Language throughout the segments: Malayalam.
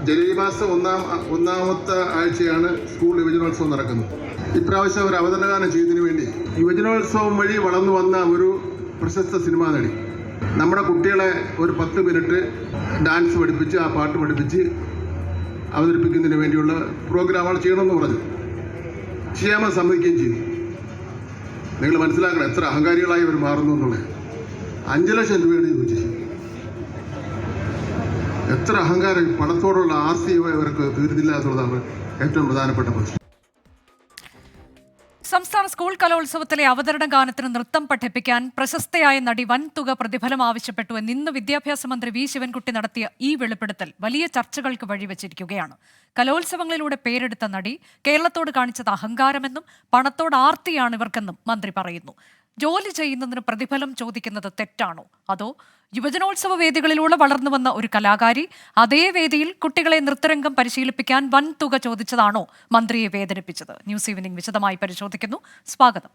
ജനുവരി മാസം ഒന്നാമത്തെ ആഴ്ചയാണ് സ്കൂൾ യുവജനോത്സവം നടക്കുന്നത്. ഇപ്രാവശ്യം ഒരു അവതരണഗാനം ചെയ്തതിനു വേണ്ടി യുവജനോത്സവം വഴി വളർന്നു വന്ന ഒരു പ്രശസ്ത സിനിമാ നടി നമ്മുടെ കുട്ടികളെ ഒരു 10 മിനിറ്റ് ഡാൻസ് പഠിപ്പിച്ച് ആ പാട്ട് പഠിപ്പിച്ച് അവതരിപ്പിക്കുന്നതിന് വേണ്ടിയുള്ള പ്രോഗ്രാമുകൾ ചെയ്യണമെന്ന് പറഞ്ഞു. ചെയ്യാമെന്ന് സമ്മതിക്കുകയും ചെയ്തു. നിങ്ങൾ മനസ്സിലാക്കണം എത്ര അഹങ്കാരികളായി അവർ മാറുന്നു എന്നുള്ളത്. 5 ലക്ഷം രൂപയാണ് ചോദിച്ചത്. എത്ര അഹങ്കാരം, പണത്തോടുള്ള ആർത്തി ഇവർക്ക് തീർന്നില്ല എന്നുള്ളതാണ് ഏറ്റവും പ്രധാനപ്പെട്ട പ്രശ്നം. സംസ്ഥാന സ്കൂൾ കലോത്സവത്തിലെ അവതരണ ഗാനത്തിന് നൃത്തം പഠിപ്പിക്കാൻ പ്രശസ്തയായ നടി വൻതുക പ്രതിഫലം ആവശ്യപ്പെട്ടു എന്ന് ഇന്ന് വിദ്യാഭ്യാസ മന്ത്രി വി ശിവൻകുട്ടി നടത്തിയ ഈ വെളിപ്പെടുത്തൽ വലിയ ചർച്ചകൾക്ക് വഴിവെച്ചിരിക്കുകയാണ്. കലോത്സവങ്ങളിലൂടെ പേരെടുത്ത നടി കേരളത്തോട് കാണിച്ചത് അഹങ്കാരമെന്നും പണത്തോട് ആർത്തിയാണ് ഇവർക്കെന്നും മന്ത്രി പറയുന്നു. ജോലി ചെയ്യുന്നതിന് പ്രതിഫലം ചോദിക്കുന്നത് തെറ്റാണോ? അതോ യുവജനോത്സവ വേദികളിലൂടെ വളർന്നു വന്ന ഒരു കലാകാരി അതേ വേദിയിൽ കുട്ടികളെ നൃത്തരംഗം പരിശീലിപ്പിക്കാൻ വൻ തുക ചോദിച്ചതാണോ മന്ത്രിയെ വേദനിപ്പിച്ചത്? ന്യൂസ് ഈവനിംഗ് വിശദമായി പരിശോധിക്കുന്നു. സ്വാഗതം.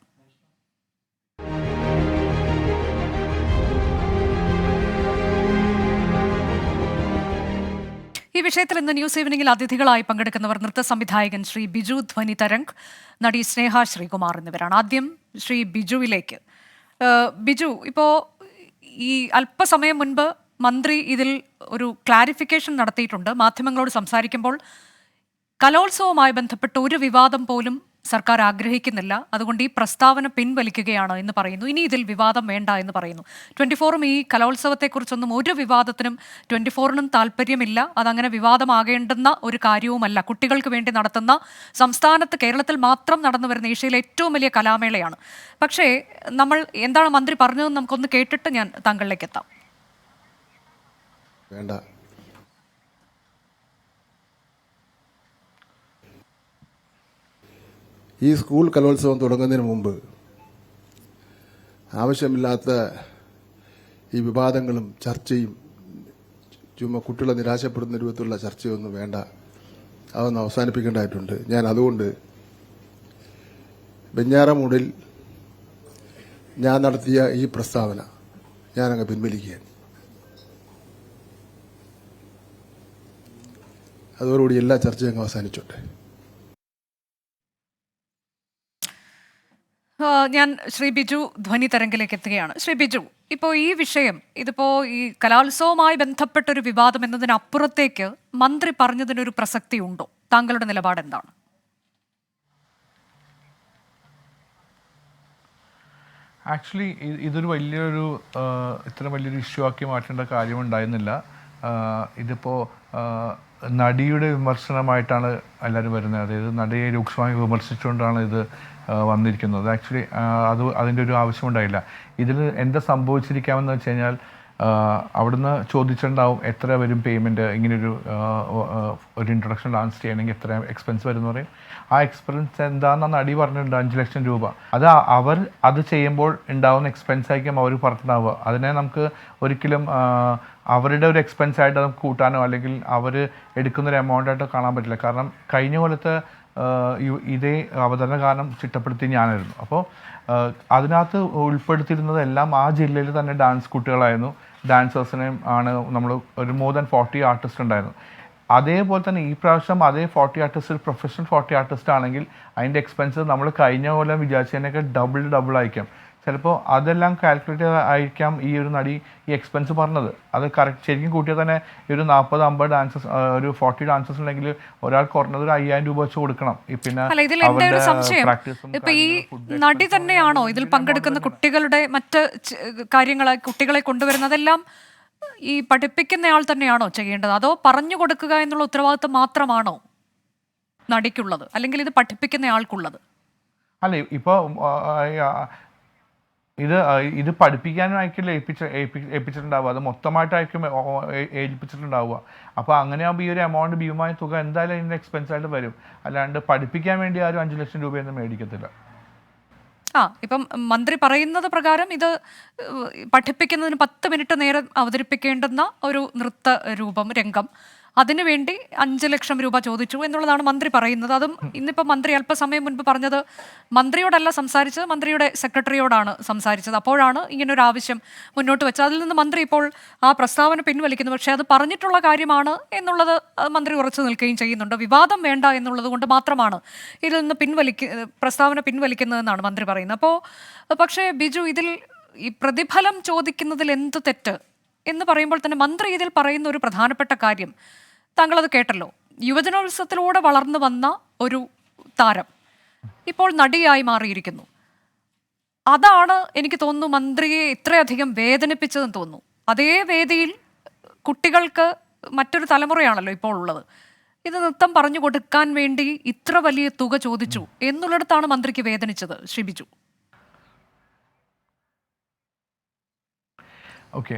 ഈ വിഷയത്തിൽ ഇന്ന് ന്യൂസ് ഈവനിംഗിൽ അതിഥികളായി പങ്കെടുക്കുന്നവർ നൃത്ത സംവിധായകൻ ശ്രീ ബിജു ധ്വനി തരംഗ്, നടി സ്നേഹ ശ്രീകുമാർ എന്നിവരാണ്. ആദ്യം ശ്രീ ബിജുവിലേക്ക്. ബിജു, ഇപ്പോൾ ഈ അല്പസമയം മുൻപ് മന്ത്രി ഇതിൽ ഒരു ക്ലാരിഫിക്കേഷൻ നടത്തിയിട്ടുണ്ട്. മാധ്യമങ്ങളോട് സംസാരിക്കുമ്പോൾ കലോത്സവവുമായി ബന്ധപ്പെട്ട് ഒരു വിവാദം പോലും സർക്കാർ ആഗ്രഹിക്കുന്നില്ല, അതുകൊണ്ട് ഈ പ്രസ്താവന പിൻവലിക്കുകയാണ് എന്ന് പറയുന്നു. ഇനി ഇതിൽ വിവാദം വേണ്ട എന്ന് പറയുന്നു. 24-ഉം ഈ കലോത്സവത്തെക്കുറിച്ചൊന്നും ഒരു വിവാദത്തിനും 24-നും താല്പര്യമില്ല. അതങ്ങനെ വിവാദമാകേണ്ടുന്ന ഒരു കാര്യവുമല്ല. കുട്ടികൾക്ക് വേണ്ടി നടത്തുന്ന, സംസ്ഥാനത്ത് കേരളത്തിൽ മാത്രം നടന്നു വരുന്ന ഏഷ്യയിലെ ഏറ്റവും വലിയ കലാമേളയാണ്. പക്ഷേ നമ്മൾ എന്താണ് മന്ത്രി പറഞ്ഞതെന്ന് നമുക്കൊന്ന് കേട്ടിട്ട് ഞാൻ താങ്കളിലേക്ക് എത്താം. വേണ്ട, ഈ സ്കൂൾ കലോത്സവം തുടങ്ങുന്നതിന് മുമ്പ് ആവശ്യമില്ലാത്ത ഈ വിവാദങ്ങളും ചർച്ചയും, ചുമ്മാ കുട്ടികളെ നിരാശപ്പെടുന്ന രൂപത്തിലുള്ള ചർച്ചയൊന്നും വേണ്ട. അതൊന്ന് അവസാനിപ്പിക്കേണ്ടതായിട്ടുണ്ട്. ഞാൻ അതുകൊണ്ട് വെഞ്ഞാറമൂടിൽ ഞാൻ നടത്തിയ ഈ പ്രസ്താവന ഞാനങ്ങ് പിൻവലിക്കുകയാണ്. അതോടുകൂടി എല്ലാ ചർച്ചയും അങ്ങ് അവസാനിച്ചോട്ടെ. ഞാൻ ശ്രീ ബിജു ധ്വനി തരംഗിലേക്ക് എത്തുകയാണ്. ശ്രീ ബിജു, ഇപ്പോൾ ഈ വിഷയം, ഇതിപ്പോൾ ഈ കലോത്സവവുമായി ബന്ധപ്പെട്ടൊരു വിവാദം എന്നതിനപ്പുറത്തേക്ക് മന്ത്രി പറഞ്ഞതിനൊരു പ്രസക്തി ഉണ്ടോ? താങ്കളുടെ നിലപാട് എന്താണ്? ആക്ച്വലി ഇതൊരു ഇത്ര വലിയൊരു ഇഷ്യൂ ആക്കി മാറ്റേണ്ട കാര്യമുണ്ടായിരുന്നില്ല. ഇതിപ്പോൾ നടിയുടെ വിമർശനമായിട്ടാണ് എല്ലാവരും വരുന്നത്. അതായത് നടിയെ രൂക്ഷമായി വിമർശിച്ചുകൊണ്ടാണ് ഇത് വന്നിരിക്കുന്നത്. ആക്ച്വലി അതിൻ്റെ ഒരു ആവശ്യമുണ്ടായില്ല. ഇതിൽ എന്താ സംഭവിച്ചിരിക്കാമെന്ന് വെച്ച് കഴിഞ്ഞാൽ, അവിടുന്ന് ചോദിച്ചിട്ടുണ്ടാവും എത്ര വരും പേയ്മെൻറ്റ്, ഇങ്ങനൊരു ഇൻട്രൊഡക്ഷൻ ഡാൻസ് ചെയ്യണമെങ്കിൽ എത്ര എക്സ്പെൻസ് വരും എന്ന് പറയും. ആ എക്സ്പെൻസ് എന്താണെന്ന് നടി പറഞ്ഞിട്ടുണ്ട്, 5 ലക്ഷം രൂപ. അവർ അത് ചെയ്യുമ്പോൾ ഉണ്ടാവുന്ന എക്സ്പെൻസ് ആയിരിക്കും അവർ പറഞ്ഞിട്ടുണ്ടാവുക. അതിനെ നമുക്ക് ഒരിക്കലും അവരുടെ ഒരു എക്സ്പെൻസ് ആയിട്ട് നമുക്ക് കൂട്ടാനോ അല്ലെങ്കിൽ അവർ എടുക്കുന്നൊരു എമൗണ്ടായിട്ടോ കാണാൻ പറ്റില്ല. കാരണം കഴിഞ്ഞ കൊല്ലത്തെ ഇതേ അവതരണ ഗാനം ചിട്ടപ്പെടുത്തി ഞാനായിരുന്നു. അപ്പോൾ അതിനകത്ത് ഉൾപ്പെടുത്തിയിരുന്നതെല്ലാം ആ ജില്ലയിൽ തന്നെ ഡാൻസ് കുട്ടികളായിരുന്നു. ഡാൻസേഴ്സിനെയും ആണ് നമ്മൾ ഒരു more than 40 ആർട്ടിസ്റ്റ് ഉണ്ടായിരുന്നു. അതേപോലെ തന്നെ ഈ പ്രാവശ്യം അതേ 40 ആർട്ടിസ്റ്റ് പ്രൊഫഷണൽ 40 ആർട്ടിസ്റ്റ് ആണെങ്കിൽ അതിൻ്റെ എക്സ്പെൻസ് നമ്മൾ കഴിഞ്ഞ കൊല്ലം വിചാരിച്ചതിനൊക്കെ ഡബിൾ ആയിരിക്കും. ചിലപ്പോൾ അതെല്ലാം കാൽക്കുലേറ്റ് ആയിരിക്കാം ഈ ഒരു നടി ഈ എക്സ്പെൻസ് പറഞ്ഞത്. അത് കറക്റ്റ് ശരിക്കും കൂട്ടിയാൽ തന്നെ ഒരു 40-50 ഡാൻസസ്, ഒരു 40 ഡാൻസസ് ഉണ്ടെങ്കിൽ ഒരാൾ കുറഞ്ഞത് ഒരു 5000 രൂപ വെച്ച് കൊടുക്കണം. പിന്നെ ഇപ്പൊ ഈ നടി തന്നെയാണോ ഇതിൽ പങ്കെടുക്കുന്ന കുട്ടികളുടെ മറ്റ് കാര്യങ്ങൾ, കുട്ടികളെ കൊണ്ടുവരുന്നതെല്ലാം ഈ പഠിപ്പിക്കുന്നയാൾ തന്നെയാണോ ചെയ്യേണ്ടത്? അതോ പറഞ്ഞു കൊടുക്കുക എന്നുള്ള ഉത്തരവാദിത്വം മാത്രമാണോ നടിക്കുള്ളത്, അല്ലെങ്കിൽ ഇത് പഠിപ്പിക്കുന്നയാൾക്കുള്ളത്? അല്ല, ഇപ്പോൾ ഇത് പഠിപ്പിക്കാനായിരിക്കില്ല ഏൽപ്പിച്ചിട്ടുണ്ടാവുക. അത് മൊത്തമായിട്ടായിരിക്കും ഏൽപ്പിച്ചിട്ടുണ്ടാവുക. അപ്പോൾ അങ്ങനെയാകുമ്പോൾ ഈ ഒരു എമൗണ്ട്, ഭീമമായ തുക എന്തായാലും ഇതിൻ്റെ എക്സ്പെൻസ് ആയിട്ട് വരും. അല്ലാണ്ട് പഠിപ്പിക്കാൻ വേണ്ടി ആരും 5 ലക്ഷം രൂപയൊന്നും മേടിക്കത്തില്ല. ഇപ്പം മന്ത്രി പറയുന്നത് പ്രകാരം ഇത് പഠിപ്പിക്കുന്നതിന് 10 മിനിറ്റ് നേരം അവതരിപ്പിക്കേണ്ടുന്ന ഒരു നൃത്ത രൂപം, രംഗം, അതിനുവേണ്ടി 5 ലക്ഷം രൂപ ചോദിച്ചു എന്നുള്ളതാണ് മന്ത്രി പറയുന്നത്. അതും ഇന്നിപ്പോൾ മന്ത്രി അല്പസമയം മുൻപ് പറഞ്ഞത് മന്ത്രിയോടല്ല സംസാരിച്ചത്, മന്ത്രിയുടെ സെക്രട്ടറിയോടാണ് സംസാരിച്ചത്. അപ്പോഴാണ് ഇങ്ങനൊരു ആവശ്യം മുന്നോട്ട് വെച്ചത്. അതിൽ നിന്ന് മന്ത്രി ഇപ്പോൾ ആ പ്രസ്താവന പിൻവലിക്കുന്നു. പക്ഷേ അത് പറഞ്ഞിട്ടുള്ള കാര്യമാണ് എന്നുള്ളത് മന്ത്രി ഉറച്ചു നിൽക്കുകയും ചെയ്യുന്നുണ്ട്. വിവാദം വേണ്ട എന്നുള്ളത് കൊണ്ട് മാത്രമാണ് ഇതിൽ നിന്ന് പ്രസ്താവന പിൻവലിക്കുന്നതെന്നാണ് മന്ത്രി പറയുന്നത്. അപ്പോൾ പക്ഷേ ബിജു, ഇതിൽ ഈ പ്രതിഫലം ചോദിക്കുന്നതിൽ എന്ത് തെറ്റ് എന്ന് പറയുമ്പോൾ തന്നെ മന്ത്രി ഇതിൽ പറയുന്ന ഒരു പ്രധാനപ്പെട്ട കാര്യം താങ്കളത് കേട്ടല്ലോ. യുവജനോത്സവത്തിലൂടെ വളർന്നു വന്ന ഒരു താരം ഇപ്പോൾ നടിയായി മാറിയിരിക്കുന്നു. അതാണ് എനിക്ക് തോന്നുന്നു മന്ത്രിയെ ഇത്രയധികം വേദനിപ്പിച്ചതെന്ന് തോന്നുന്നു. അതേ വേദിയിൽ കുട്ടികൾക്ക് മറ്റൊരു തലമുറയാണല്ലോ ഇപ്പോൾ ഉള്ളത്. ഇത് നൃത്തം പറഞ്ഞു കൊടുക്കാൻ വേണ്ടി ഇത്ര വലിയ തുക ചോദിച്ചു എന്നുള്ളിടത്താണ് മന്ത്രിക്ക് വേദനിച്ചത്. ശ്രീ ബിജു. ഓക്കെ,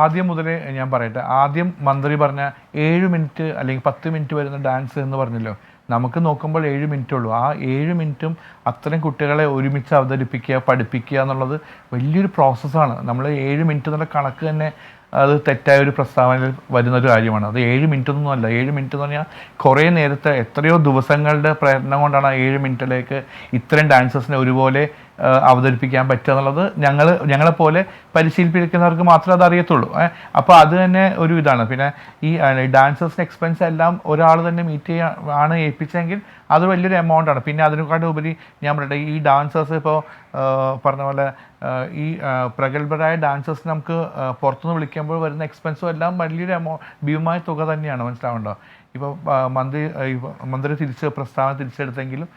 ആദ്യം മുതലേ ഞാൻ പറയട്ടെ. ആദ്യം മന്ത്രി പറഞ്ഞ 7 മിനിറ്റ് അല്ലെങ്കിൽ 10 മിനിറ്റ് വരുന്ന ഡാൻസ് എന്ന് പറഞ്ഞല്ലോ. നമുക്ക് നോക്കുമ്പോൾ 7 മിനിറ്റേ ഉള്ളൂ. ആ 7 മിനിറ്റും അത്രയും കുട്ടികളെ ഒരുമിച്ച് അവതരിപ്പിക്കുക, പഠിപ്പിക്കുക എന്നുള്ളത് വലിയൊരു പ്രോസസ്സാണ്. നമ്മൾ 7 മിനിറ്റ് എന്നുള്ള കണക്ക് തന്നെ അത് തെറ്റായ ഒരു പ്രസ്താവനയിൽ വരുന്നൊരു കാര്യമാണ്. അത് 7 മിനിറ്റ് ഒന്നുമല്ല. 7 മിനിറ്റ് എന്ന് പറഞ്ഞാൽ കുറേ നേരത്തെ എത്രയോ ദിവസങ്ങളുടെ പ്രയത്നം കൊണ്ടാണ് ആ 7 മിനിറ്റിലേക്ക് ഇത്രയും ഡാൻസേഴ്സിനെ ഒരുപോലെ അവതരിപ്പിക്കാൻ പറ്റുക എന്നുള്ളത് ഞങ്ങളെപ്പോലെ പരിശീലിപ്പിക്കുന്നവർക്ക് മാത്രമേ അത് അറിയത്തുള്ളൂ. അപ്പോൾ അത് തന്നെ ഒരു ഇതാണ്. പിന്നെ ഈ ഡാൻസേഴ്സിന് എക്സ്പെൻസ് എല്ലാം ഒരാൾ തന്നെ മീറ്റ് ആണ് ഏൽപ്പിച്ചെങ്കിൽ അത് വലിയൊരു എമൗണ്ട് ആണ്. പിന്നെ അതിനെക്കാട്ടും ഉപരി ഞാൻ പറയട്ടെ, ഈ ഡാൻസേഴ്സ് ഇപ്പോൾ പറഞ്ഞ പോലെ ഈ പ്രഗത്ഭരായ ഡാൻസേഴ്സിന് നമുക്ക് പുറത്തുനിന്ന് വിളിക്കുമ്പോൾ വരുന്ന എക്സ്പെൻസും എല്ലാം വലിയൊരു ഭീമമായ തുക തന്നെയാണ്. മനസ്സിലാവുണ്ടോ? ഇപ്പോൾ മന്ത്രി പ്രസ്താവന തിരിച്ചെടുത്തെങ്കിലും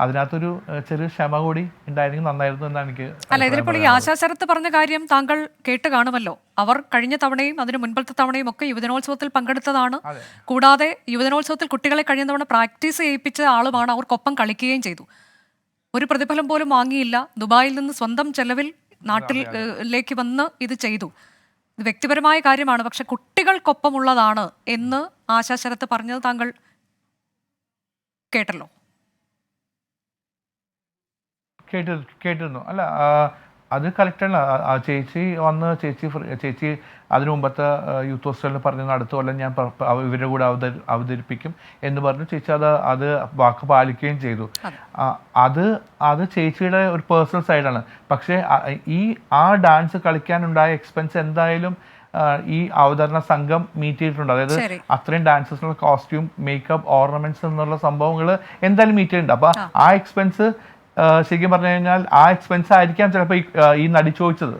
അതിനകത്തൊരു ചെറിയ ക്ഷമ കൂടി ഉണ്ടായിരുന്നെങ്കിൽ നന്നായിരുന്നു എന്നാണ് എനിക്ക്. അല്ല, ഇതിലിപ്പോൾ ഈ ആശാ ശരത്ത് പറഞ്ഞ കാര്യം താങ്കൾ കേട്ട് കാണുമല്ലോ. അവർ കഴിഞ്ഞ തവണയും അതിന് മുൻപത്തെ തവണയും ഒക്കെ യുവജനോത്സവത്തിൽ പങ്കെടുത്തതാണ്. കൂടാതെ യുവജനോത്സവത്തിൽ കുട്ടികളെ കഴിഞ്ഞ തവണ പ്രാക്ടീസ് ചെയ്യിപ്പിച്ച ആളുമാണ്. അവർക്കൊപ്പം കളിക്കുകയും ചെയ്തു. ഒരു പ്രതിഫലം പോലും വാങ്ങിയില്ല. ദുബായിൽ നിന്ന് സ്വന്തം ചെലവിൽ നാട്ടിലേക്ക് വന്ന് ഇത് ചെയ്തു. ഇത് വ്യക്തിപരമായ കാര്യമാണ്. പക്ഷെ കുട്ടികൾക്കൊപ്പമുള്ളതാണ് എന്ന് ആശാ ശരത്ത് പറഞ്ഞത് താങ്കൾ കേട്ടല്ലോ. കേട്ടിരുന്നു. അല്ല, അത് കറക്റ്റാണ്. ചേച്ചി ചേച്ചി അതിനു മുമ്പത്തെ യൂത്ത് ഹോസ്റ്റലിൽ പറഞ്ഞത് അടുത്ത കൊല്ലം ഞാൻ ഇവരുടെ കൂടെ അവതരിപ്പിക്കും എന്ന് പറഞ്ഞു. ചേച്ചി അത് വാക്ക് പാലിക്കുകയും ചെയ്തു. അത് ചേച്ചിയുടെ ഒരു പേഴ്സണൽ സൈഡാണ്. പക്ഷേ ആ ഡാൻസ് കളിക്കാനുണ്ടായ എക്സ്പെൻസ് എന്തായാലും ഈ അവതരണ സംഘം മീറ്റ് ചെയ്തിട്ടുണ്ട്. അതായത് അത്രയും ഡാൻസേഴ്സിനുള്ള കോസ്റ്റ്യൂം, മേക്കപ്പ്, ഓർണമെന്റ്സ് എന്നുള്ള സംഭവങ്ങൾ എന്തായാലും മീറ്റ് ചെയ്തിട്ടുണ്ട്. അപ്പോൾ ആ എക്സ്പെൻസ് ശരിക്കും പറഞ്ഞു കഴിഞ്ഞാൽ ആ എക്സ്പെൻസ് ആയിരിക്കാം ചിലപ്പോൾ ഈ നടി ചോദിച്ചത്.